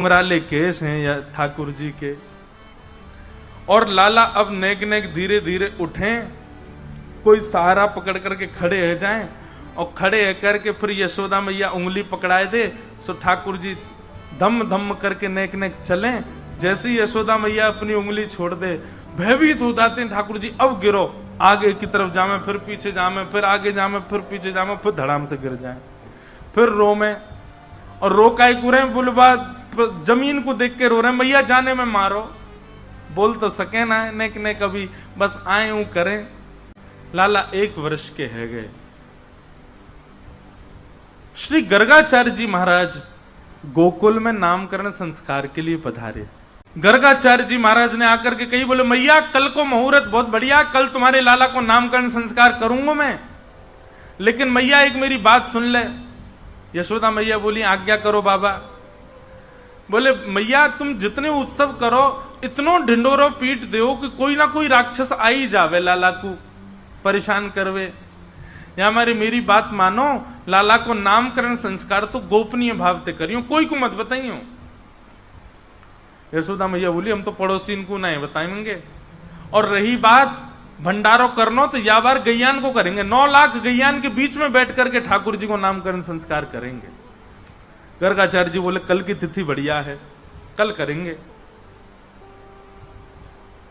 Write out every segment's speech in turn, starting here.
घुंघराले case हैं या ठाकुर जी के। और लाला अब नेक नेक धीरे धीरे उठे, कोई सहारा पकड़ करके खड़े हो जाएं, और खड़े करके फिर यशोदा मैया उंगली पकड़ाए दे, सो ठाकुर जी धम धम करके नेक नेक चलें। जैसे ही यशोदा मैया अपनी उंगली छोड़ दे, भयभीत हो जाते हैं ठाकुर जी, अब गिरो, आगे की तरफ जामे, फिर पीछे जामे, फिर आगे जामे, फिर पीछे जामे, फिर धड़ाम से गिर जाए, फिर रो में, और रो काय कुरे बोले बाद जमीन को देख के रो रहे, मैया जाने में मारो, बोल तो सके ना नेक ने कभी, बस आए ऊं करें। लाला 1 वर्ष के है गए। श्री गर्गाचार्य जी महाराज गोकुल में नामकरण संस्कार के लिए पधारे। गर्गाचार्य जी महाराज ने आकर के कही, बोले मैया कल को मुहूर्त बहुत बढ़िया, कल तुम्हारे लाला को नामकरण संस्कार करूंगा मैं, लेकिन मैया एक मेरी बात सुन ले। यशोदा मैया बोली, आज्ञा करो बाबा। बोले मैया तुम जितने उत्सव करो, इतनो ढिंडोरो पीट दो कि कोई ना कोई राक्षस आ ही जावे, लाला को परेशान करवे। या हमारी मेरी बात मानो, लाला को नामकरण संस्कार तो गोपनीय भाव ते करियो, कोई को मत बताइयो। यशोदा मैया बोली, हम तो पड़ोसी इनको नहीं बताएंगे। और रही बात भंडारो करनो, तो या बार गैयान को करेंगे, 9 लाख गैयान के बीच में बैठ करके ठाकुर जी को नामकरण संस्कार करेंगे। गर्गाचार्य जी बोले, कल की तिथि बढ़िया है, कल करेंगे।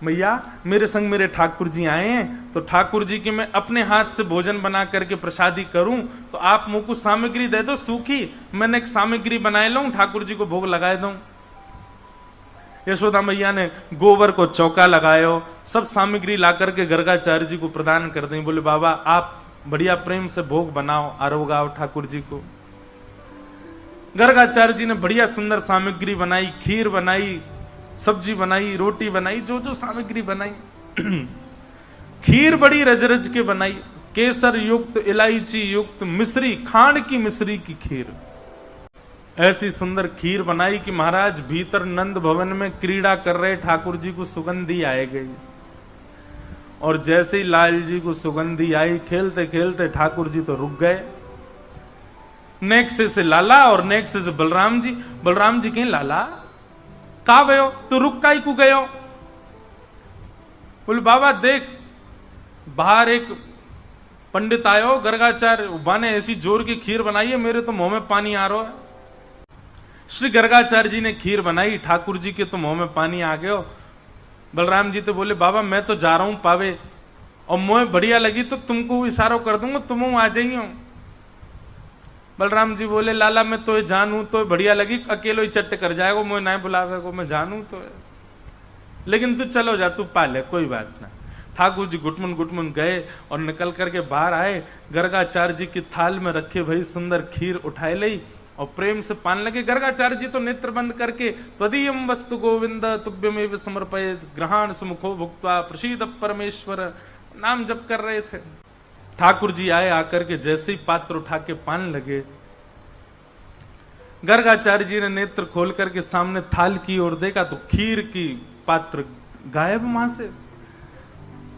मैया मेरे संग मेरे ठाकुर जी आए हैं, तो ठाकुर जी की मैं अपने हाथ से भोजन बना करके प्रसादी करूं, तो आप मुंह को सामग्री दे दो सूखी, मैंने एक सामग्री बनाए लूं, ठाकुर जी को भोग लगाए दूं। यशोदा मैया ने गोबर को चौका लगायो, सब सामग्री ला करके गर्गाचार्य जी को प्रदान कर दें। बोले बाबा आप बढ़िया प्रेम से भोग बनाओ, आरोगाओ ठाकुर जी को। गर्गाचार्य जी ने बढ़िया सुंदर सामग्री बनाई, खीर बनाई, सब्जी बनाई, रोटी बनाई, जो जो सामग्री बनाई। खीर बड़ी रज रज के बनाई, केसर युक्त, इलायची युक्त, मिश्री, खांड की मिश्री की खीर। ऐसी सुंदर खीर बनाई कि महाराज भीतर नंद भवन में क्रीड़ा कर रहे ठाकुर जी को सुगंधी आए गई। और जैसे ही लाल जी को सुगंधी आई, खेलते खेलते ठाकुर जी तो रुक गए। नेक्स्ट से लाला और नेक्स्ट से बलराम जी। बलराम जी कहीं लाला का गयो, तू रुक काई को गयो? बोले बाबा देख बाहर एक पंडित आयो गर्गाचार्य, बाने ऐसी जोर की खीर बनाई है, मेरे तो मुंह में पानी आ रहा है। श्री गर्गाचार्य जी ने खीर बनाई, ठाकुर जी के तो मुंह में पानी आ गयो। बलराम जी तो बोले बाबा मैं तो जा रहा हूं पावे, और मुंह बढ़िया लगी तो तुमको इशारा कर दूंगा, तुम आ जाइयो। बलराम जी बोले लाला मैं तो जानू तो बढ़िया लगी, अकेलो ही चट्ट कर जाएगा, मुझे नहीं बुलावे को, मैं जानू तो, लेकिन तू चलो जा, तू पाले कोई बात ना। ठाकुर जी गुटमुन गुटमुन गए और निकल करके बाहर आए। गर्गाचार्य जी की थाल में रखे भाई सुंदर खीर उठाए ली और प्रेम से पान लगे। गर्गाचार्य जी तो नेत्र बंद करके त्वदीयम वस्तु गोविंद तुभ्यमेव समर्पयेत् ग्रहण सुमुखो भुक्त्वा प्रसीद परमेश्वर नाम जप कर रहे थे। ठाकुर जी आए, आकर के जैसे ही पात्र उठा के पान लगे, गर्गाचार्य जी ने नेत्र खोल करके सामने थाल की ओर देखा तो खीर की पात्र गायब वहां से।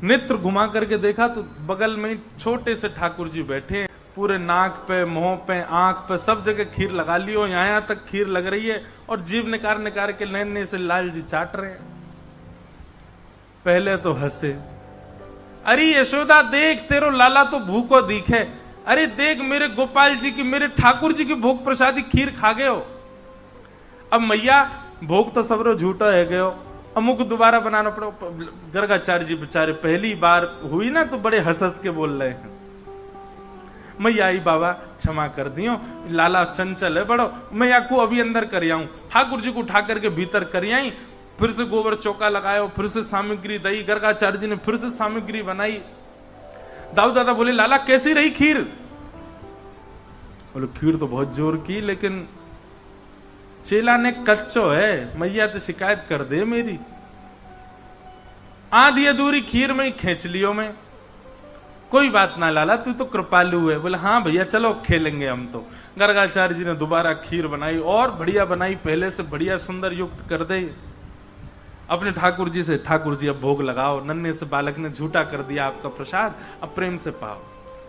नेत्र घुमा करके देखा तो बगल में छोटे से ठाकुर जी बैठे, पूरे नाक पे, मुंह पे, आंख पे सब जगह खीर लगा ली हो, यहां तक खीर लग रही है, और जीभ निकाल निकाल के नैने से लाल जी चाट रहे हैं। पहले तो हंसे, अरे यशोदा देख तेरो लाला तो भूखो दिखे, अरे देख मेरे गोपाल जी की, मेरे ठाकुर जी की भोग प्रसादी खीर खा गए हो। अब मैया भोग तो सबरो झूठा है गयो, अमुक दोबारा बनाना पड़ो। गर्गाचार्य जी बेचारे पहली बार हुई ना तो बड़े हंस हंस के बोल रहे हैं। मैया आई बाबा क्षमा कर दियो, लाला चंचल है बड़ो, मैया को अभी अंदर कर आऊं। ठाकुर जी को उठा करके भीतर कर आई, फिर से गोबर चौका लगाया, फिर से सामग्री दई, गर्गाचार्य जी ने फिर से सामग्री बनाई। दाऊ दादा बोले लाला कैसी रही खीर? बोले खीर तो बहुत जोर की, लेकिन चेला ने कच्चो है, मैया तो शिकायत कर दे मेरी, आधी अधूरी खीर में ही खेच लियो मैं। कोई बात ना लाला तू तो कृपालु है। बोले हाँ भैया चलो खेलेंगे हम तो। गर्गाचार्य जी ने दोबारा खीर बनाई और बढ़िया बनाई, पहले से बढ़िया सुंदर युक्त कर दे अपने ठाकुर जी से। ठाकुर जी अब भोग लगाओ, नन्हे से बालक ने झूठा कर दिया आपका प्रसाद, अब प्रेम से पाओ।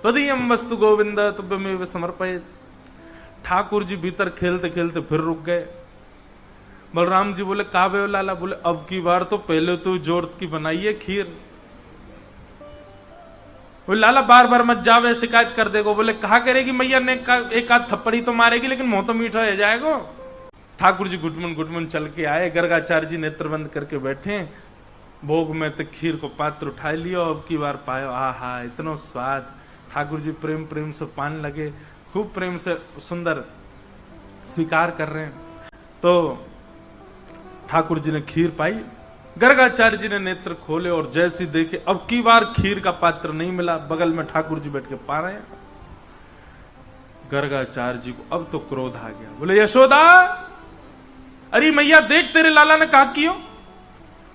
तदीयम वस्तु गोविंद तुभ्यमेव समर्पयेत्। ठाकुर जी भीतर खेलते खेलते फिर रुक गए। बलराम जी बोले का बे लाला? बोले अब की बार तो पहले तो जोर की बनाइए खीर। बोले लाला बार बार मत जावे, शिकायत कर देगो। बोले कहा करेगी मैया ने, एक आध थप्पड़ी तो मारेगी लेकिन मुंह तो मीठा हो जाएगा। ठाकुर जी घुटमुन घुटमुन चल के आए, गर्गाचार्य जी नेत्र बंद करके बैठे, भोग में तो खीर को पात्र उठा लियो। अब की बार पायो, आहा इतना स्वाद। ठाकुर जी प्रेम प्रेम से पान लगे, खूब प्रेम से सुंदर स्वीकार कर रहे हैं। तो ठाकुर जी ने खीर पाई, गर्गाचार्य जी ने नेत्र खोले और जैसी देखे अब की बार खीर का पात्र नहीं मिला। बगल में ठाकुर जी बैठ के पा रहे हैं। गर्गाचार्य जी को अब तो क्रोध आ गया। बोले यशोदा, अरे मैया देख तेरे लाला ने कहा कियो,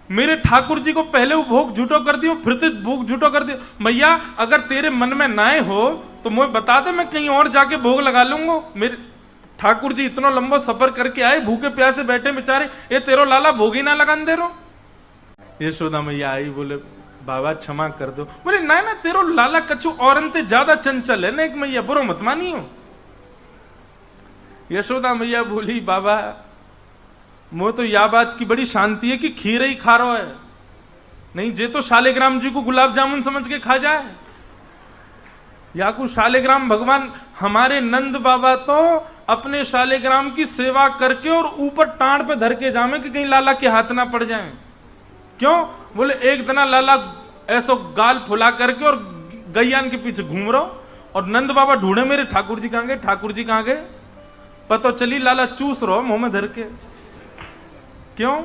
मेरे ठाकुर जी को पहले वो भोग झूठो कर दियो, फिर तो भोग झूठो कर दियो। मैया अगर तेरे मन में नाए हो तो मुझे बता दे, मैं कहीं और जाके भोग लगा लूंगा। मेरे ठाकुर जी इतना लंबा सफर करके आए, भूखे प्यासे बैठे बेचारे, ये तेरो लाला भोग ही ना लगान दे रो। यशोदा मैया आई, बोले बाबा क्षमा कर दो। बोले ना ना, तेरो लाला कछु औरन ते ज्यादा चंचल है ना, एक मैया बुरो मत मानियो। यशोदा मैया बोली बाबा मुझे तो यह बात की बड़ी शांति है कि खीर ही खा रहा है, नहीं जे तो शालिग्राम जी को गुलाब जामुन समझ के खा जाए। या को शालिग्राम भगवान हमारे नंद बाबा तो अपने शालिग्राम की सेवा करके और ऊपर टांड पे धर के जामे कि कहीं लाला के हाथ ना पड़ जाए। क्यों? बोले एक दिन लाला ऐसो गाल फुला करके और गैयान के पीछे घूम रहा और नंद बाबा ढूंढे मेरे ठाकुर जी कहां गए, ठाकुर जी कहां गए। पता चली लाला चूस रहो मुंह में धर के। क्यों?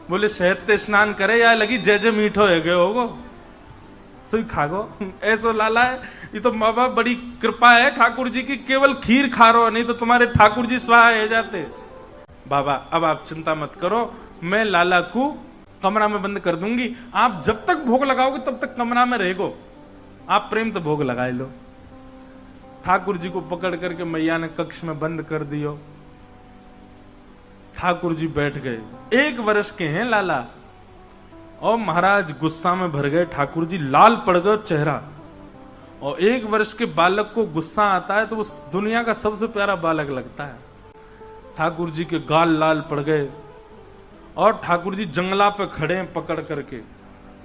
बोले शहद ते स्नान करे या लगी जय जय मीठो है गए होगो सुई खागो। ऐसो लाला है ये तो बाबा बड़ी कृपा है ठाकुर जी की, केवल खीर खा रहो, नहीं तो तुम्हारे ठाकुर जी स्वाहा है जाते। बाबा अब आप चिंता मत करो, मैं लाला को कमरा में बंद कर दूंगी, आप जब तक भोग लगाओगे तब तक कमरा में रहेगो, आप प्रेम तो भोग लगाए लो। ठाकुर जी को पकड़ करके मैया ने कक्ष में बंद कर दियो। ठाकुर जी बैठ गए, 1 वर्ष के हैं लाला, और महाराज गुस्सा में भर गए। ठाकुर जी लाल पड़ गए चेहरा, और 1 वर्ष के बालक को गुस्सा आता है तो वो दुनिया का सबसे प्यारा बालक लगता है। ठाकुर जी के गाल लाल पड़ गए और ठाकुर जी जंगला पे खड़े हैं पकड़ करके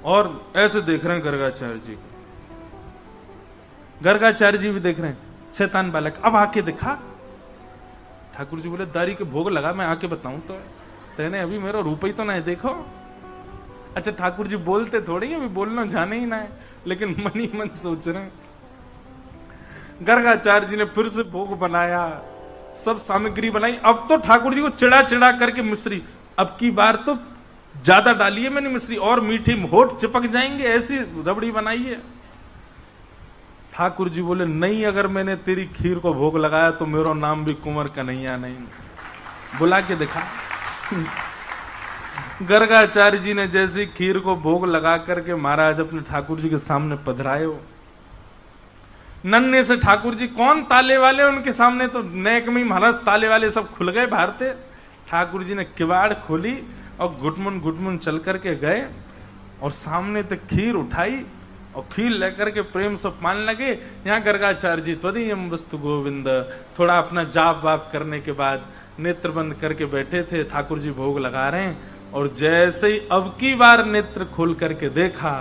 और ऐसे देख रहे हैं गर्गाचार्य जी को। गर्गाचार्य जी भी देख रहे हैं, शैतान बालक अब आके दिखा। ठाकुर जी बोले दारी के भोग लगा, मैं आके बताऊं तो तेने अभी मेरा रूप ही तो नहीं देखो। अच्छा ठाकुर जी बोलते थोड़ी अभी बोलना जाने ही ना है, लेकिन मन ही मन सोच रहे हैं। गर्गाचार्य जी ने फिर से भोग बनाया, सब सामग्री बनाई। अब तो ठाकुर जी को चिड़ा चिड़ा करके मिश्री, अब की बार तो ज्यादा डालिए मैंने मिश्री, और मीठी होठ चिपक जाएंगे, ऐसी रबड़ी बनाई है। ठाकुर जी बोले नहीं, अगर मैंने तेरी खीर को भोग लगाया तो मेरा नाम भी कुंवर कन्हैया नहीं। बुला के दिखा। गर्गाचार्य जी ने जैसी खीर को भोग लगा करके महाराज अपने ठाकुर जी के सामने पधराए हो। नन्हे से ठाकुर जी कौन ताले वाले, उनके सामने तो नेक में महाराज ताले वाले सब खुल गए भारते। ठाकुर जी ने किवाड़ खोली और घुटमुन चल करके गए और सामने तक खीर उठाई और खीर लेकर के प्रेम से पान लगे। यहाँ गर्गाचार्य जी त्वदीयम वस्तु गोविंद, थोड़ा अपना जाप वाप करने के बाद नेत्र बंद करके बैठे थे। ठाकुर जी भोग लगा रहे हैं और जैसे ही अब की बार नेत्र खोल करके देखा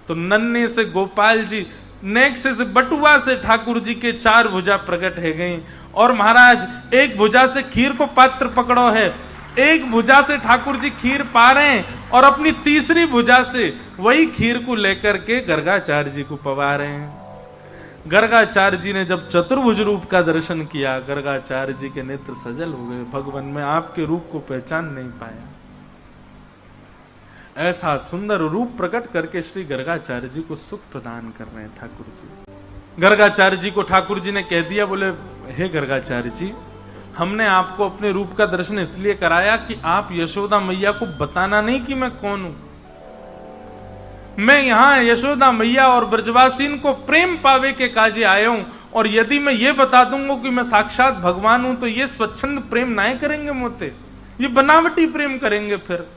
तो नन्हे से गोपाल जी नेक से बटुआ से ठाकुर जी के 4 भुजा प्रकट है गई और महाराज एक भुजा से खीर को पात्र पकड़ो है, एक भुजा से ठाकुर जी खीर पा रहे हैं और अपनी तीसरी भुजा से वही खीर को लेकर के गर्गाचार्य जी को पवा रहे हैं। गर्गाचार्य जी ने जब चतुर्भुज रूप का दर्शन किया, गर्गाचार्य जी के नेत्र सजल हो गए, भगवान में आपके रूप को पहचान नहीं पाया। ऐसा सुंदर रूप प्रकट करके श्री गर्गाचार्य जी को सुख प्रदान कर रहे हैं ठाकुर जी। गर्गाचार्य जी को ठाकुर जी ने कह दिया, बोले हे गर्गाचार्य जी, हमने आपको अपने रूप का दर्शन इसलिए कराया कि आप यशोदा मैया को बताना नहीं कि मैं कौन हूं। मैं यहां यशोदा मैया और ब्रजवासीन को प्रेम पावे के काजे आया हूं, और यदि मैं ये बता दूंगा कि मैं साक्षात भगवान हूं तो ये स्वच्छंद प्रेम ना करेंगे मोते, ये बनावटी प्रेम करेंगे। फिर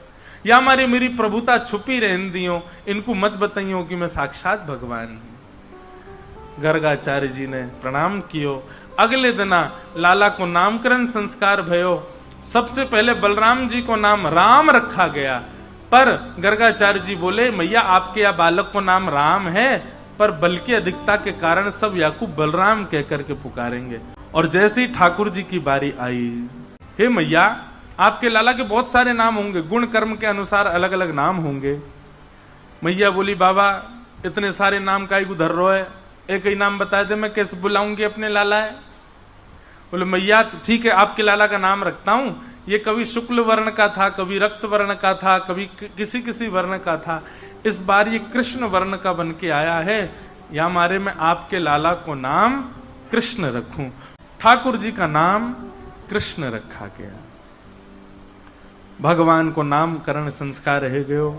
या हमारी मेरी प्रभुता छुपी रहन दियो, इनको मत बताइयो कि मैं साक्षात भगवान हूं। गर्गाचार्य जी ने प्रणाम कियो। अगले दिना लाला को नामकरण संस्कार भयो। सबसे पहले बलराम जी को नाम राम रखा गया, पर गर्गाचार्य जी बोले मैया आपके या बालक को नाम राम है, पर बल की अधिकता के कारण सब याकूब बलराम कह करके पुकारेंगे। और जैसे ही ठाकुर जी की बारी आई, हे मैया आपके लाला के बहुत सारे नाम होंगे, गुण कर्म के अनुसार अलग अलग नाम होंगे। मैया बोली बाबा इतने सारे नाम का उधर रो है, एक ही नाम बता दे, मैं कैसे बुलाऊंगी अपने लाला है। बोले मैया ठीक है आपके लाला का नाम रखता हूं, ये कभी शुक्ल वर्ण का था, कभी रक्त वर्ण का था, कभी किसी किसी वर्ण का था, इस बार ये कृष्ण वर्ण का बन के आया है, या मारे मैं आपके लाला को नाम कृष्ण रखूं। ठाकुर जी का नाम कृष्ण रखा गया। भगवान को नामकरण संस्कार रह गयो।